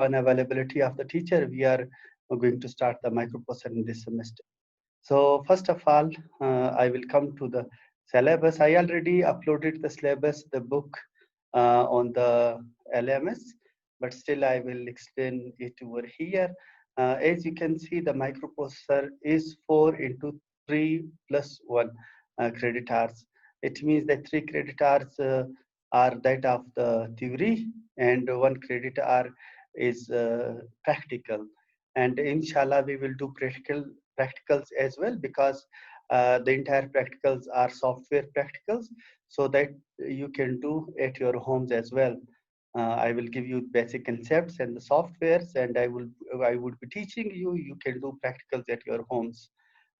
on availability of the teacher, we are going to start the microprocessor in this semester. So first of all, I will come to the syllabus. I already uploaded the syllabus, the book on the LMS, but still I will explain it over here. As you can see, the microprocessor is 4 into 3 plus 1 credit hours. It means that 3 credit hours are that of the theory, and 1 credit hour is practical. And inshallah, we will do practicals as well, because the entire practicals are software practicals, so that you can do at your homes as well. I will give you basic concepts and the softwares, and I would be teaching you. You can do practicals at your homes.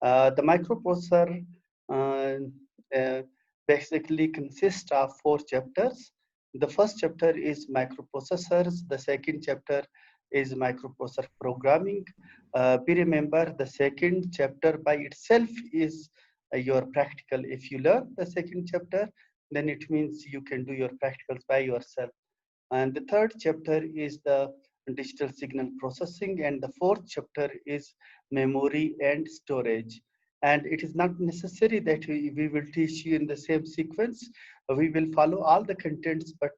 The microprocessor uh, uh, basically consists of 4 chapters. The first chapter is microprocessors. The second chapter is microprocessor programming. Be remember, the second chapter by itself is your practical. If you learn the second chapter, then it means you can do your practicals by yourself. And the third chapter is the digital signal processing, and the fourth chapter is memory and storage. And it is not necessary that we will teach you in the same sequence. We will follow all the contents, but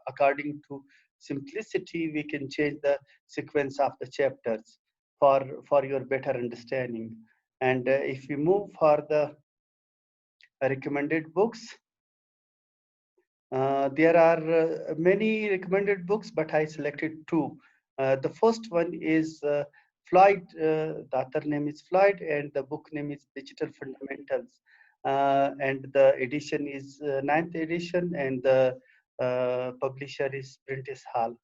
according to simplicity, we can change the sequence of the chapters for your better understanding. And if we move for the recommended books, there are many recommended books, but I selected 2. The first one is Floyd. The author name is Floyd, and the book name is Digital Fundamentals. And the edition is 9th edition, and the publisher is Prentice Hall.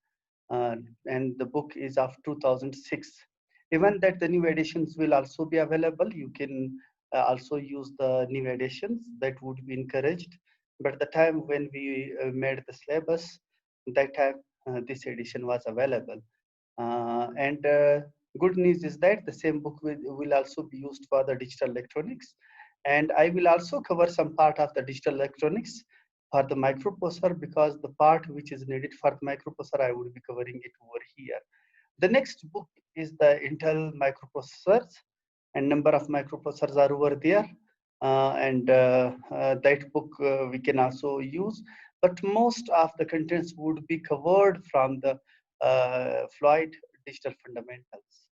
And the book is of 2006. Even that the new editions will also be available. You can also use the new editions. That would be encouraged. But the time when we made the syllabus, that time this edition was available. And good news is that the same book will also be used for the digital electronics. And I will also cover some part of the digital electronics for the microprocessor, because the part which is needed for the microprocessor, I would be covering it over here. The next book is the Intel microprocessors, and number of microprocessors are over there. And that book we can also use, but most of the contents would be covered from the Floyd Digital Fundamentals.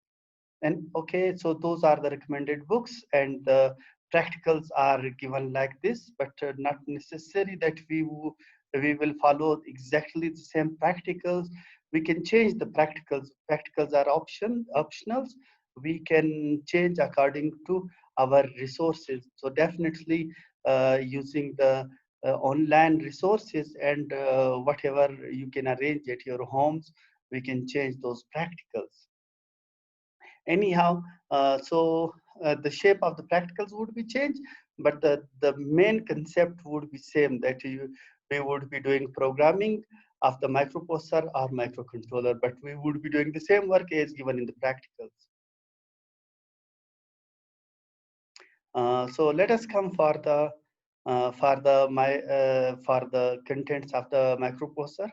And okay, so those are the recommended books, and the practicals are given like this, but not necessary that we will follow exactly the same practicals. We can change the practicals. Practicals are optionals. We can change according to our resources. So definitely using the online resources, and whatever you can arrange at your homes, we can change those practicals. Anyhow, the shape of the practicals would be changed, but the main concept would be same, that we would be doing programming of the microprocessor or microcontroller, but we would be doing the same work as given in the practicals. So let us come for the contents of the microprocessor.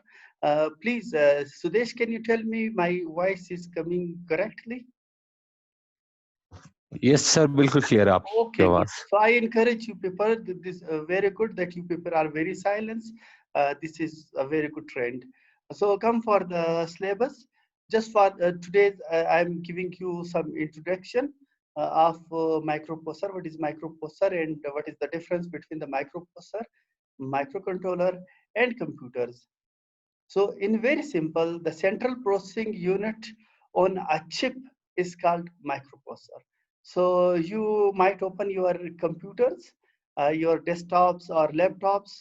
Please, Sudesh, can you tell me my voice is coming correctly? Yes, sir. बिल्कुल clear आप Okay, good. आवाज. So I encourage you people. This very good that you people are very silent. This is a very good trend. So come for the syllabus. Just for today, I'm giving you some introduction of microprocessor. What is microprocessor, and what is the difference between the microprocessor, microcontroller, and computers. So in very simple, the central processing unit on a chip is called microprocessor. So you might open your computers, your desktops or laptops.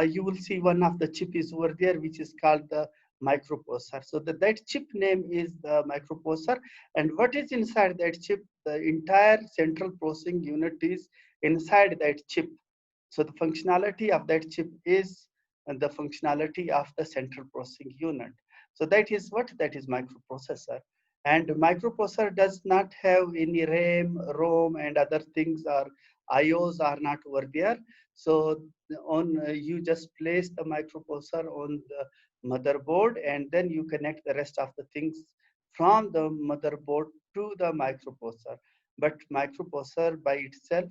You will see one of the chip is over there, which is called the microprocessor. So that chip name is the microprocessor. And what is inside that chip? The entire central processing unit is inside that chip. So the functionality of that chip is the functionality of the central processing unit. So that is what? That is microprocessor. And microprocessor does not have any RAM, ROM, and other things, or IOs are not over there. So on you just place the microprocessor on motherboard, and then you connect the rest of the things from the motherboard to the microprocessor. But microprocessor by itself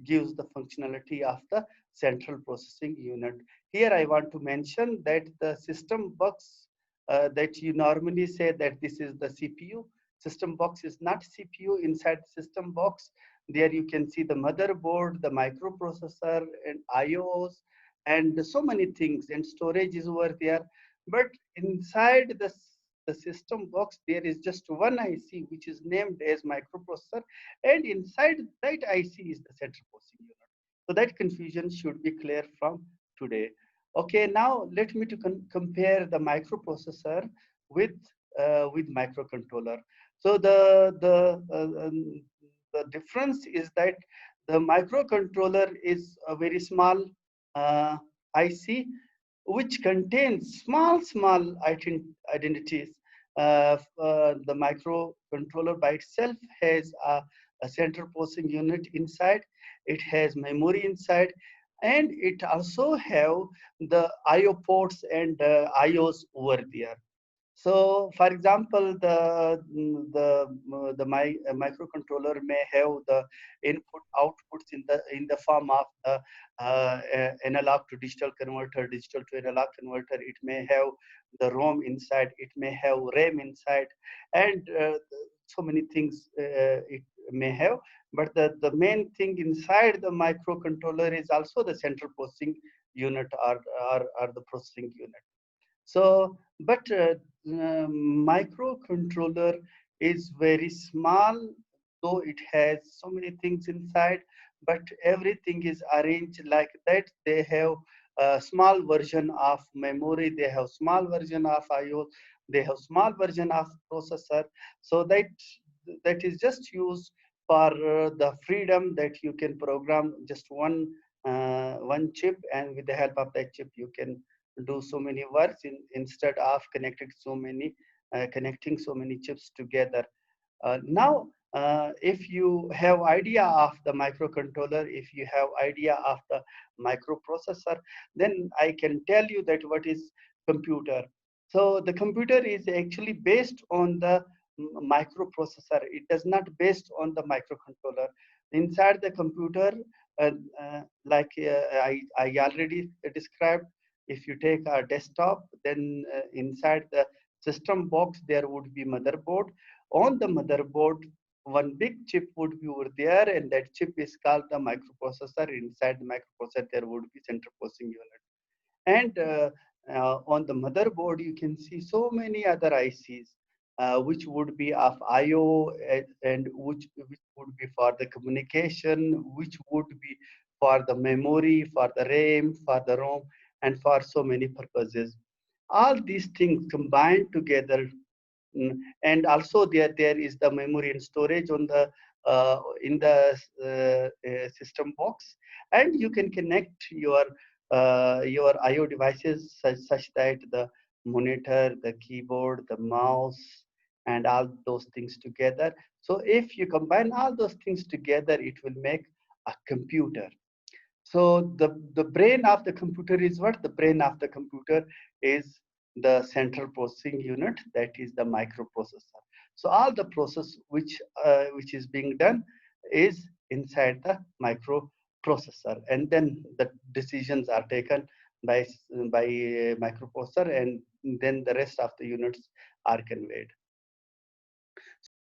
gives the functionality of the central processing unit. Here I want to mention that the system box that you normally say that this is the CPU. System box is not CPU. Inside the system box, there you can see the motherboard, the microprocessor, and IOs, and so many things, and storage is over there. But inside the system box, there is just one IC which is named as microprocessor, and inside that IC is the central processing unit. So that confusion should be clear from today. Okay, now let me to compare the microprocessor with microcontroller. So the difference is that the microcontroller is a very small IC which contains small identities. The microcontroller by itself has a central processing unit inside. It has memory inside, and it also have the IO ports and IOs over there. So, for example, the microcontroller may have the input outputs in the form of the analog to digital converter, digital to analog converter. It may have the ROM inside. It may have RAM inside, and so many things it may have. But the main thing inside the microcontroller is also the central processing unit, or the processing unit. So, but microcontroller is very small, though it has so many things inside, but everything is arranged like that. They have a small version of memory, they have small version of IO, they have small version of processor. So that is just used for the freedom that you can program just one chip, and with the help of that chip you can do so many works instead of connecting so many chips together. Now, if you have idea of the microcontroller, if you have idea of the microprocessor, then I can tell you that what is computer. So the computer is actually based on the microprocessor. It does not based on the microcontroller. Inside the computer, like I already described, if you take a desktop, then inside the system box there would be motherboard. On the motherboard, one big chip would be over there, and that chip is called the microprocessor. Inside the microprocessor there would be central processing unit, and on the motherboard you can see so many other ICs which would be of IO, and which would be for the communication, which would be for the memory, for the RAM, for the ROM, and for so many purposes. All these things combined together. And also there is the memory and storage on the in the system box, and you can connect your IO devices such that the monitor, the keyboard, the mouse, and all those things together. So if you combine all those things together, it will make a computer. So the brain of the computer is what? The brain of the computer is the central processing unit, that is the microprocessor. So all the process which is being done is inside the microprocessor, and then the decisions are taken by microprocessor, and then the rest of the units are conveyed.